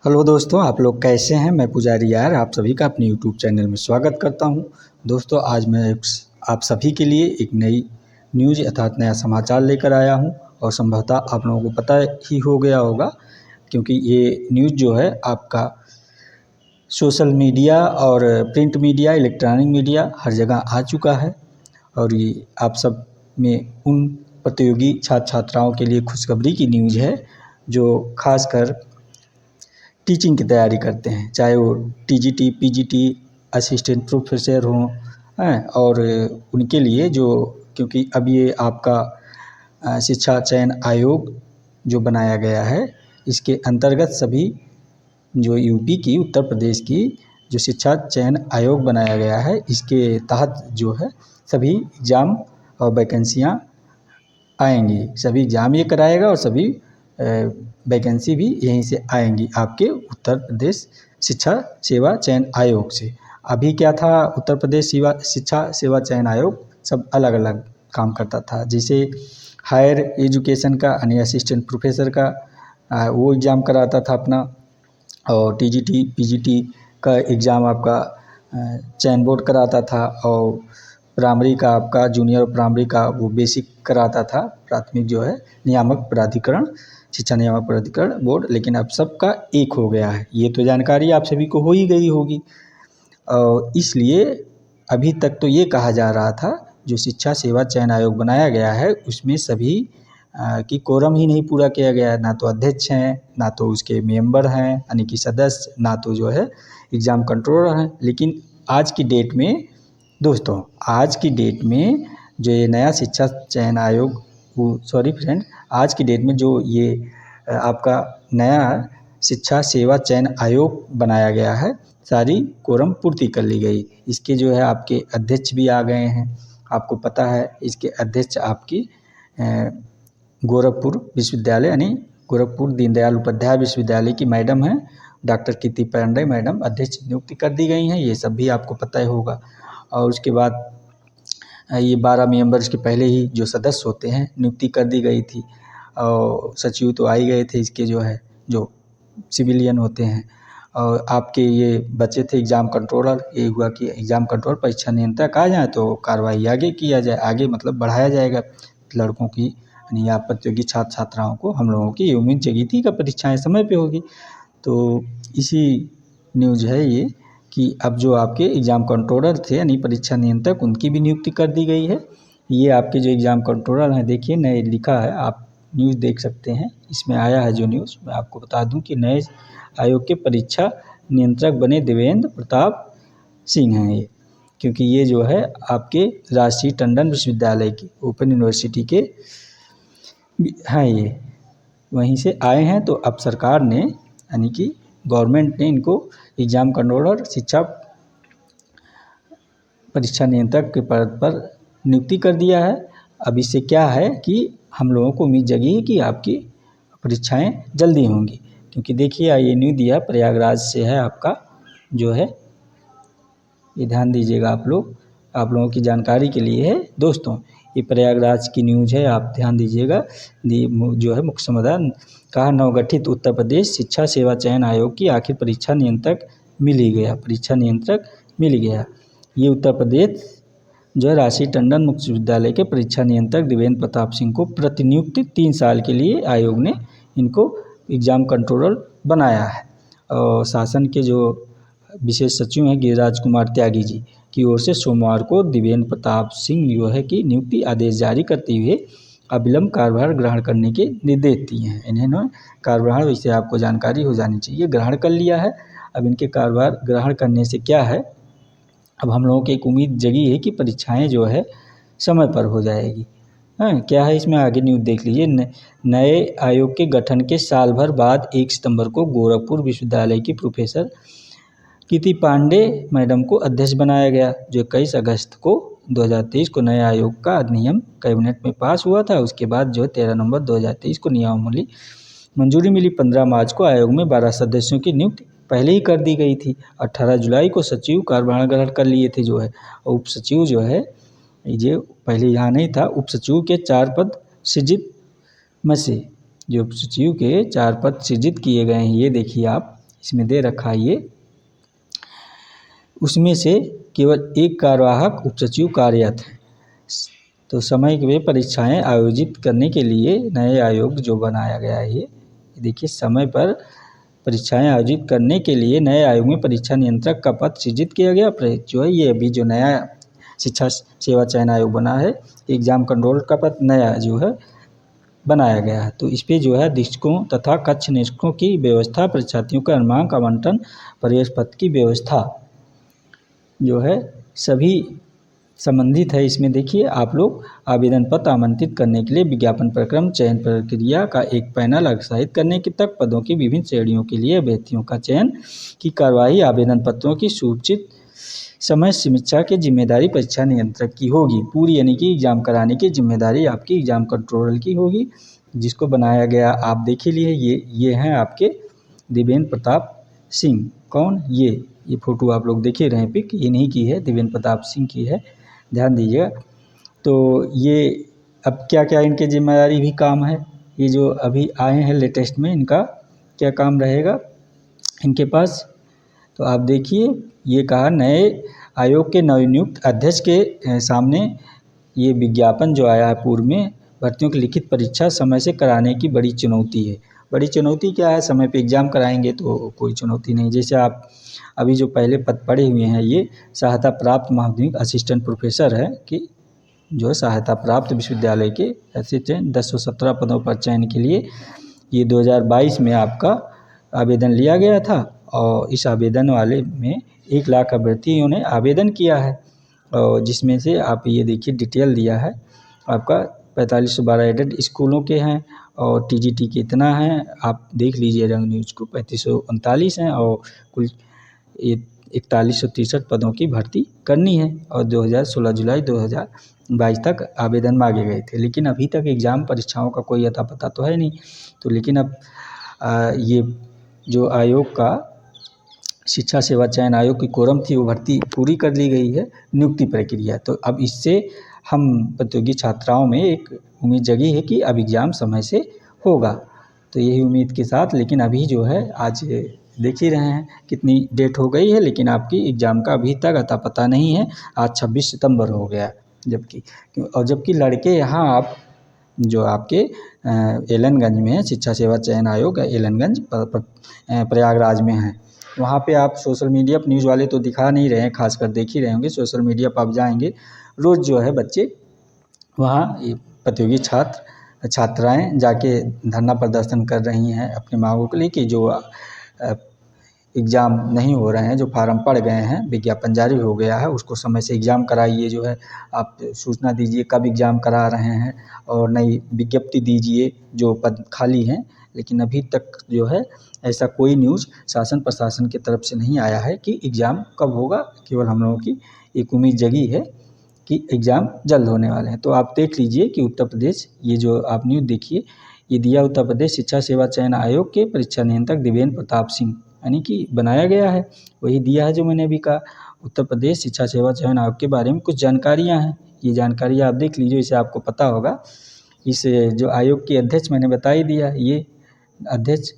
Hello दोस्तों, आप लोग कैसे हैं। मैं पुजारी यार आप सभी का अपने यूट्यूब चैनल में स्वागत करता हूं। दोस्तों, आज मैं आप सभी के लिए एक नई न्यूज़ अर्थात नया समाचार लेकर आया हूं और संभवतः आप लोगों को पता ही हो गया होगा, क्योंकि ये न्यूज़ जो है आपका सोशल मीडिया और प्रिंट मीडिया, इलेक्ट्रॉनिक मीडिया हर जगह आ चुका है। और ये आप सब में उन प्रतियोगी छात्र छात्राओं के लिए खुशखबरी की न्यूज़ है जो खासकर टीचिंग की तैयारी करते हैं, चाहे वो टीजीटी, पीजीटी, असिस्टेंट प्रोफेसर हों और उनके लिए जो, क्योंकि अब ये आपका शिक्षा चयन आयोग जो बनाया गया है, इसके अंतर्गत सभी जो यूपी की, उत्तर प्रदेश की जो शिक्षा चयन आयोग बनाया गया है, इसके तहत जो है सभी एग्ज़ाम और वैकेंसियाँ आएंगी। सभी एग्ज़ाम ये कराएगा और सभी वैकेंसी भी यहीं से आएंगी आपके उत्तर प्रदेश शिक्षा सेवा चयन आयोग से। अभी क्या था, उत्तर प्रदेश शिक्षा सेवा चयन आयोग सब अलग अलग काम करता था। जैसे हायर एजुकेशन का यानी असिस्टेंट प्रोफेसर का वो एग्ज़ाम कराता था अपना, और टीजीटी पीजीटी का एग्ज़ाम आपका चयन बोर्ड कराता था, और प्राइमरी का आपका जूनियर और प्राइमरी का वो बेसिक कराता था, प्राथमिक जो है नियामक प्राधिकरण, शिक्षा नियामक प्राधिकरण बोर्ड। लेकिन अब सबका एक हो गया है, ये तो जानकारी आप सभी को हो ही गई होगी। और इसलिए अभी तक तो ये कहा जा रहा था जो शिक्षा सेवा चयन आयोग बनाया गया है उसमें सभी की कोरम ही नहीं पूरा किया गया है। ना तो अध्यक्ष हैं, ना तो उसके मेंबर हैं यानी कि सदस्य, ना तो जो है एग्ज़ाम कंट्रोलर हैं। लेकिन आज की डेट में दोस्तों, आज की डेट में जो ये नया शिक्षा चयन आयोग, आज की डेट में जो ये आपका नया शिक्षा सेवा चयन आयोग बनाया गया है, सारी कोरम पूर्ति कर ली गई। इसके जो है आपके अध्यक्ष भी आ गए हैं। आपको पता है इसके अध्यक्ष आपकी गोरखपुर विश्वविद्यालय यानी गोरखपुर दीनदयाल उपाध्याय विश्वविद्यालय की मैडम हैं, डॉक्टर कीर्ति पांडे मैडम अध्यक्ष नियुक्ति कर दी गई हैं। ये सब भी आपको पता ही होगा। और उसके बाद ये 12 मेंबर्स के पहले ही जो सदस्य होते हैं नियुक्ति कर दी गई थी, और सचिव तो आ ही गए थे इसके जो है जो सिविलियन होते हैं। और आपके ये बचे थे एग्ज़ाम कंट्रोलर। ये हुआ कि एग्ज़ाम कंट्रोलर परीक्षा नियंत्रक आ जाए तो कार्रवाई आगे किया जाए, आगे मतलब बढ़ाया जाएगा लड़कों की यानी आप प्रतियोगी छात्र छात्राओं को। हम लोगों की ये उम्मीद जगी थी कि परीक्षाएँ समय पे होगी। तो इसी न्यूज़ है ये कि अब जो आपके एग्ज़ाम कंट्रोलर थे यानी परीक्षा नियंत्रक, उनकी भी नियुक्ति कर दी गई है। ये आपके जो एग्ज़ाम कंट्रोलर हैं, देखिए नए लिखा है, आप न्यूज़ देख सकते हैं, इसमें आया है जो न्यूज़। मैं आपको बता दूं कि नए आयोग के परीक्षा नियंत्रक बने देवेंद्र प्रताप सिंह हैं ये, क्योंकि ये जो है आपके राजश्री टंडन विश्वविद्यालय की ओपन यूनिवर्सिटी के हैं, ये वहीं से आए हैं। तो अब सरकार ने यानी कि गवर्नमेंट ने इनको एग्ज़ाम कंट्रोलर शिक्षा परीक्षा नियंत्रक के पद पर नियुक्ति कर दिया है। अब इससे क्या है कि हम लोगों को उम्मीद जगी है कि आपकी परीक्षाएं जल्दी होंगी, क्योंकि देखिए ये न्यूज़ दिया प्रयागराज से है आपका जो है, ये ध्यान दीजिएगा आप लोगों की जानकारी के लिए है दोस्तों। ये प्रयागराज की न्यूज़ है, आप ध्यान दीजिएगा। जो है मुख्य समाधान कहा, नवगठित उत्तर प्रदेश शिक्षा सेवा चयन आयोग की आखिर परीक्षा नियंत्रक मिल ही गया, परीक्षा नियंत्रक मिल गया। ये उत्तर प्रदेश जो है राजश्री टंडन मुक्त विश्वविद्यालय के परीक्षा नियंत्रक देवेंद्र प्रताप सिंह को प्रतिनियुक्त 3 साल के लिए आयोग ने इनको एग्ज़ाम कंट्रोलर बनाया है। और शासन के जो विशेष सचिव हैं गिरिराज कुमार त्यागी जी की ओर से सोमवार को देवेंद्र प्रताप सिंह जो है कि नियुक्ति आदेश जारी करते हुए अविलंब कार्यभार ग्रहण करने के निर्देश दिए हैं। इन्होंने कार्यभार, वैसे आपको जानकारी हो जानी चाहिए, ग्रहण कर लिया है। अब इनके कार्यभार ग्रहण करने से क्या है, अब हम लोगों की एक उम्मीद जगी है कि परीक्षाएं जो है समय पर हो जाएगी। हाँ, क्या है इसमें आगे न्यूज़ देख लीजिए। नए आयोग के गठन के साल भर बाद 1 सितंबर को गोरखपुर विश्वविद्यालय की प्रोफेसर कीर्ति पांडे मैडम को अध्यक्ष बनाया गया। जो 21 अगस्त को 2023 को नए आयोग का अधिनियम कैबिनेट में पास हुआ था। उसके बाद जो 13 नवंबर 2023 को नियमावली मंजूरी मिली। 15 मार्च को आयोग में 12 सदस्यों की नियुक्ति पहले ही कर दी गई थी। 18 जुलाई को सचिव कार्यभार ग्रहण कर लिए थे जो है, और उप सचिव जो है ये पहले यहाँ नहीं था। उप सचिव के 4 पद सृजित में से जो उप सचिव के 4 पद सृजित किए गए हैं, ये देखिए आप इसमें दे रखा है ये, उसमें से केवल एक कार्यवाहक उपसचिव कार्यरत हैं। तो समय वे परीक्षाएं आयोजित करने के लिए नए आयोग जो बनाया गया है, ये देखिए समय पर परीक्षाएं आयोजित करने के लिए नए आयोग में परीक्षा नियंत्रक का पद सृजित किया गया। जो है ये अभी जो नया शिक्षा सेवा चयन आयोग बना है, एग्जाम कंट्रोल का पद नया जो है बनाया गया है। तो इस पे जो है दीक्षकों तथा कक्ष निरीक्षकों की व्यवस्था, परीक्षार्थियों का अनुमानक आवंटन, प्रवेश पत्र की व्यवस्था जो है सभी संबंधित है। इसमें देखिए आप लोग आवेदन पत्र आमंत्रित करने के लिए विज्ञापन प्रक्रम, चयन प्रक्रिया का एक पैनल अग्रसारित करने के तक पदों की विभिन्न श्रेणियों के लिए अभ्यर्थियों का चयन की कार्यवाही आवेदन पत्रों की सुचित समय समीक्षा की जिम्मेदारी परीक्षा नियंत्रक की होगी पूरी, यानी कि एग्जाम कराने की जिम्मेदारी आपकी एग्जाम कंट्रोलर की होगी, जिसको बनाया गया आप देख लिए। ये हैं आपके देवेंद्र प्रताप सिंह। कौन? ये फोटो आप लोग देख ही रहे हैं, पिक इन्हीं की है, देवेंद्र प्रताप सिंह की है, ध्यान दीजिएगा। तो ये अब क्या क्या इनके जिम्मेदारी भी काम है, ये जो अभी आए हैं लेटेस्ट में, इनका क्या काम रहेगा इनके पास, तो आप देखिए। ये कहा नए आयोग के नवनियुक्त अध्यक्ष के सामने ये विज्ञापन जो आया है पूर्व में, भर्तियों की लिखित परीक्षा समय से कराने की बड़ी चुनौती है। बड़ी चुनौती क्या है? समय पे एग्ज़ाम कराएंगे तो कोई चुनौती नहीं। जैसे आप अभी जो पहले पद पढ़े हुए हैं, ये सहायता प्राप्त माध्यमिक असिस्टेंट प्रोफेसर है कि जो सहायता प्राप्त विश्वविद्यालय के असिस्टेंट 1017 पदों पर चयन के लिए ये 2022 में आपका आवेदन लिया गया था, और इस आवेदन वाले में 1 लाख अभ्यर्थियों ने आवेदन किया है, और जिसमें से आप ये देखिए डिटेल दिया है आपका 4512 एडेड स्कूलों के हैं, और टीजीटी कितना है आप देख लीजिए रंग न्यूज़ को, 3539 हैं, और कुल 4163 पदों की भर्ती करनी है, और 2016 जुलाई 2022 तक आवेदन मांगे गए थे। लेकिन अभी तक एग्ज़ाम परीक्षाओं का कोई अता पता तो है नहीं। तो लेकिन अब ये जो आयोग का शिक्षा सेवा चयन आयोग की कोरम थी, वो भर्ती पूरी कर ली गई है, नियुक्ति प्रक्रिया। तो अब इससे हम प्रतियोगी छात्राओं में एक उम्मीद जगी है कि अब एग्ज़ाम समय से होगा। तो यही उम्मीद के साथ, लेकिन अभी जो है आज देख ही रहे हैं कितनी डेट हो गई है, लेकिन आपकी एग्ज़ाम का अभी तक अता पता नहीं है। आज 26 सितंबर हो गया, जबकि लड़के यहाँ आप जो आपके एलनगंज में है, शिक्षा सेवा चयन आयोग एलनगंज प्रयागराज में है, वहाँ पे आप सोशल मीडिया पर न्यूज़ वाले तो दिखा नहीं रहे हैं, खासकर देख ही रहे होंगे सोशल मीडिया पर आप जाएंगे, रोज़ जो है बच्चे वहाँ प्रतियोगी छात्राएं जाके धरना प्रदर्शन कर रही हैं अपनी मांगों के लिए कि जो एग्ज़ाम नहीं हो रहे हैं, जो फार्म पड़ गए हैं, विज्ञापन जारी हो गया है, उसको समय से एग्ज़ाम कराइए, जो है आप सूचना दीजिए कब एग्ज़ाम करा रहे हैं, और नई विज्ञप्ति दीजिए जो पद खाली हैं। लेकिन अभी तक जो है ऐसा कोई न्यूज़ शासन प्रशासन की तरफ से नहीं आया है कि एग्ज़ाम कब होगा। केवल हम लोगों की एक उम्मीद जगी है कि एग्ज़ाम जल्द होने वाले हैं। तो आप देख लीजिए कि उत्तर प्रदेश, ये जो आप न्यूज़ देखिए, ये दिया उत्तर प्रदेश शिक्षा सेवा चयन आयोग के परीक्षा नियंत्रक देवेंद्र प्रताप सिंह, यानी कि बनाया गया है, वही दिया है जो मैंने अभी कहा। उत्तर प्रदेश शिक्षा सेवा चयन आयोग के बारे में कुछ जानकारियाँ हैं, ये जानकारियाँ आप देख लीजिए, इसे आपको पता होगा। इस जो आयोग के अध्यक्ष मैंने बता ही दिया, ये अध्यक्ष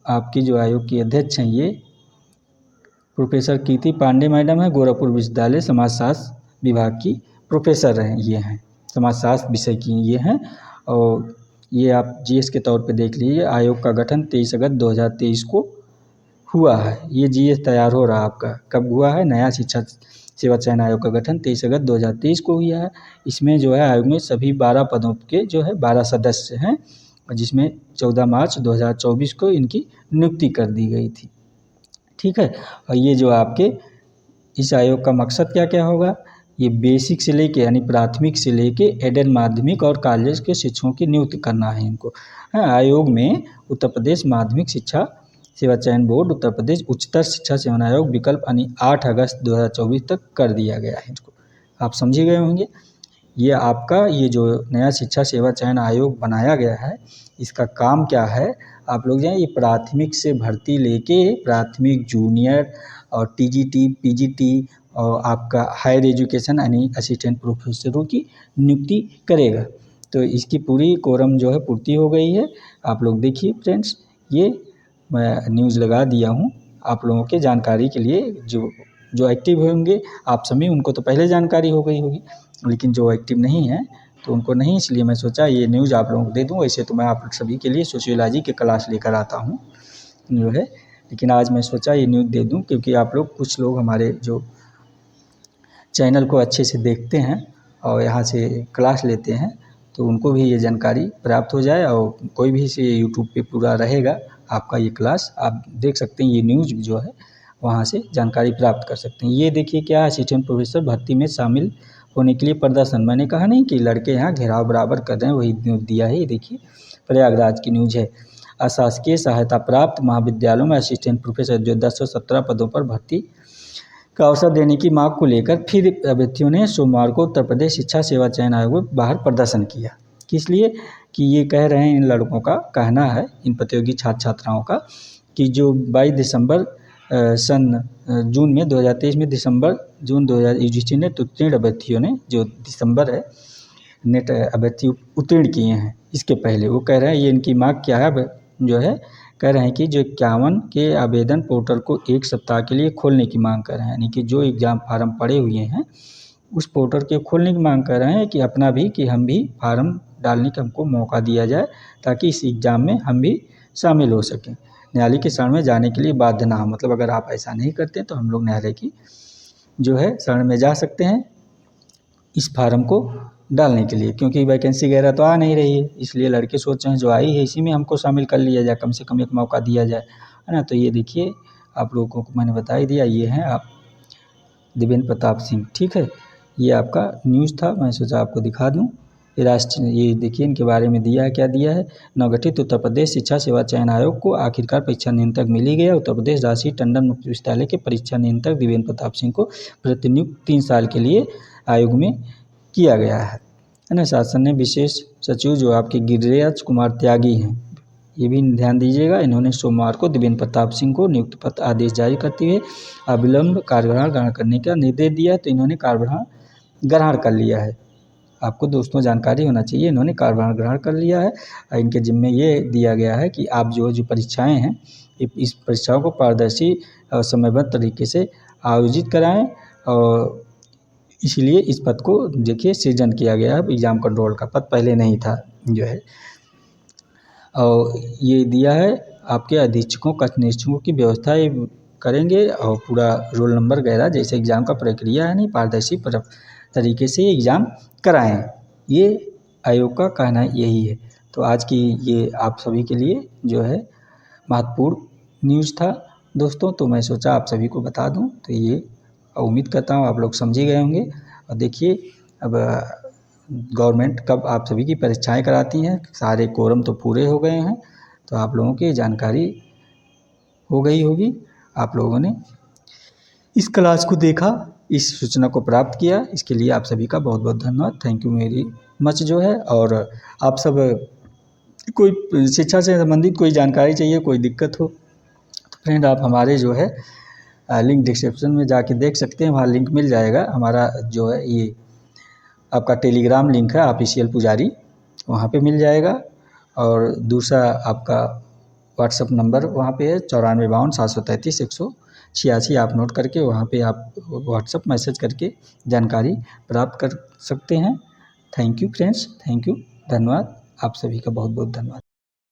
आपकी जो आयोग की अध्यक्ष हैं, ये प्रोफेसर कीर्ति पांडे मैडम है, गोरखपुर विश्वविद्यालय समाजशास्त्र विभाग की प्रोफेसर हैं, ये हैं समाजशास्त्र विषय की ये हैं। और ये आप जीएस के तौर पे देख लीजिए, आयोग का गठन 23 अगस्त 2023 को हुआ है। ये जीएस तैयार हो रहा आपका, कब हुआ है? नया शिक्षा सेवा चयन आयोग का गठन 23 अगस्त 2023 को हुआ है। इसमें जो है आयोग में सभी 12 पदों के जो है 12 सदस्य हैं, जिसमें 14 मार्च 2024 को इनकी नियुक्ति कर दी गई थी। ठीक है, और ये जो आपके इस आयोग का मकसद क्या क्या होगा? ये बेसिक से लेके यानी प्राथमिक से लेके एडेड माध्यमिक और कॉलेज के शिक्षकों की नियुक्ति करना है इनको। आयोग में उत्तर प्रदेश माध्यमिक शिक्षा सेवा चयन बोर्ड, उत्तर प्रदेश उच्चतर शिक्षा चयन आयोग विकल्प 8 अगस्त 2024 तक कर दिया गया है इसको। आप समझे गए होंगे। ये आपका ये जो नया शिक्षा सेवा चयन आयोग बनाया गया है, इसका काम क्या है? आप लोग जाएँ, ये प्राथमिक से भर्ती लेके प्राथमिक, जूनियर और टीजीटी, पीजीटी और आपका हायर एजुकेशन यानी असिस्टेंट प्रोफेसरों की नियुक्ति करेगा। तो इसकी पूरी कोरम जो है पूर्ति हो गई है। आप लोग देखिए फ्रेंड्स, ये मैं न्यूज़ लगा दिया हूँ आप लोगों के जानकारी के लिए। जो एक्टिव होंगे आप सभी उनको तो पहले जानकारी हो गई होगी, लेकिन जो एक्टिव नहीं है तो उनको नहीं, इसलिए मैं सोचा ये न्यूज़ आप लोगों को दे दूँ। वैसे तो मैं आप सभी के लिए सोशियोलॉजी के क्लास लेकर आता हूँ जो है, लेकिन आज मैं सोचा ये न्यूज़ दे दूँ क्योंकि आप लोग कुछ लोग हमारे जो चैनल को अच्छे से देखते हैं और यहाँ से क्लास लेते हैं, तो उनको भी ये जानकारी प्राप्त हो जाए। और कोई भी इसे यूट्यूब पे पूरा रहेगा आपका ये क्लास, आप देख सकते हैं। ये न्यूज़ जो है वहाँ से जानकारी प्राप्त कर सकते हैं। ये देखिए क्या, असिस्टेंट प्रोफेसर भर्ती में शामिल होने के लिए प्रदर्शन। मैंने कहा नहीं कि लड़के यहाँ घेराव बराबर कर रहे हैं, वही न्यूज़ दिया है। ये देखिए प्रयागराज की न्यूज़ है। अशासकीय सहायता प्राप्त महाविद्यालयों में असिस्टेंट प्रोफेसर जो 1017 पदों पर भर्ती का अवसर देने की मांग को लेकर फिर अभ्यर्थियों ने सोमवार को उत्तर प्रदेश शिक्षा सेवा चयन आयोग में बाहर प्रदर्शन किया। किस लिए कि ये कह रहे हैं, इन लड़कों का कहना है, इन प्रतियोगी छात्र छात्राओं का, कि जो 22 दिसंबर जून में 2023 में जून 2000 यूजीसी ने उत्तीर्ण अभ्यर्थियों ने जो दिसंबर है नेट अभ्यर्थी उत्तीर्ण किए हैं, इसके पहले वो कह रहे हैं, ये इनकी मांग क्या है जो है, कह रहे हैं कि जो 51 के आवेदन पोर्टल को 1 सप्ताह के लिए खोलने की मांग कर रहे हैं। यानी कि जो एग्ज़ाम फार्म पड़े हुए हैं उस पोर्टल के खोलने की मांग कर रहे हैं कि अपना भी, कि हम भी फार्म डालने का हमको मौका दिया जाए ताकि इस एग्ज़ाम में हम भी शामिल हो सकें। न्यायालय की शरण में जाने के लिए बाध्य ना हो, मतलब अगर आप ऐसा नहीं करते तो हम लोग न्यायालय की जो है शरण में जा सकते हैं इस फार्म को डालने के लिए, क्योंकि वैकेंसी वगैरह तो आ नहीं रही है, इसलिए लड़के सोच रहे हैं जो आई है इसी में हमको शामिल कर लिया जाए, कम से कम एक मौका दिया जाए, है ना। तो ये देखिए आप लोगों को मैंने बता ही दिया, ये हैं आप दिव्येंद्र प्रताप सिंह, ठीक है। ये आपका न्यूज़ था, मैं सोचा आपको दिखा दूँ। ये देखिए इनके बारे में दिया है, क्या दिया है। नवगठित उत्तर प्रदेश शिक्षा सेवा चयन आयोग को आखिरकार परीक्षा नियंत्रक मिल ही गया। उत्तर प्रदेश राजशीय टंडन मुक्त विश्वविद्यालय के परीक्षा नियंत्रक दिव्येंद्र प्रताप सिंह को प्रतिनियुक्त 3 साल के लिए आयोग में किया गया है ना। शासन ने विशेष सचिव जो आपके गिरिराज कुमार त्यागी हैं, ये भी ध्यान दीजिएगा, इन्होंने सोमवार को दिव्येंद्र प्रताप सिंह को नियुक्ति पत्र आदेश जारी करते हुए अविलंब कार्यभार ग्रहण करने का निर्देश दिया। तो इन्होंने कार्यभार ग्रहण कर लिया है, आपको दोस्तों जानकारी होना चाहिए, इन्होंने कार्यभार ग्रहण कर लिया है। इनके जिम्मे ये दिया गया है कि आप जो परीक्षाएँ हैं इस परीक्षाओं को पारदर्शी और समयबद्ध तरीके से आयोजित कराएँ, और इसलिए इस पद को देखिए सृजन किया गया है। एग्ज़ाम कंट्रोल का पद पहले नहीं था जो है। और ये दिया है आपके अधीक्षकों कक्ष निरीक्षकों की व्यवस्था ये करेंगे, और पूरा रोल नंबर वगैरह जैसे एग्ज़ाम का प्रक्रिया है नहीं पारदर्शी तरीके से एग्ज़ाम कराएं, ये आयोग का कहना यही है। तो आज की ये आप सभी के लिए जो है महत्वपूर्ण न्यूज़ था दोस्तों, तो मैं सोचा आप सभी को बता दूं। तो ये उम्मीद करता हूँ आप लोग समझ ही गए होंगे। और देखिए अब गवर्नमेंट कब आप सभी की परीक्षाएं कराती हैं, सारे कोरम तो पूरे हो गए हैं, तो आप लोगों की जानकारी हो गई होगी। आप लोगों ने इस क्लास को देखा, इस सूचना को प्राप्त किया, इसके लिए आप सभी का बहुत बहुत धन्यवाद। थैंक यू वेरी मच जो है। और आप सब कोई शिक्षा से संबंधित कोई जानकारी चाहिए, कोई दिक्कत हो तो फ्रेंड आप हमारे जो है लिंक डिस्क्रिप्शन में जाके देख सकते हैं, वहाँ लिंक मिल जाएगा। हमारा जो है ये आपका टेलीग्राम लिंक है ऑफिशियल पुजारी, वहाँ पे मिल जाएगा। और दूसरा आपका व्हाट्सअप नंबर वहाँ पे है 9452 733 186, आप नोट करके वहाँ पे आप व्हाट्सअप मैसेज करके जानकारी प्राप्त कर सकते हैं। Thank you friends, thank you, धन्यवाद। आप सभी का बहुत बहुत धन्यवाद।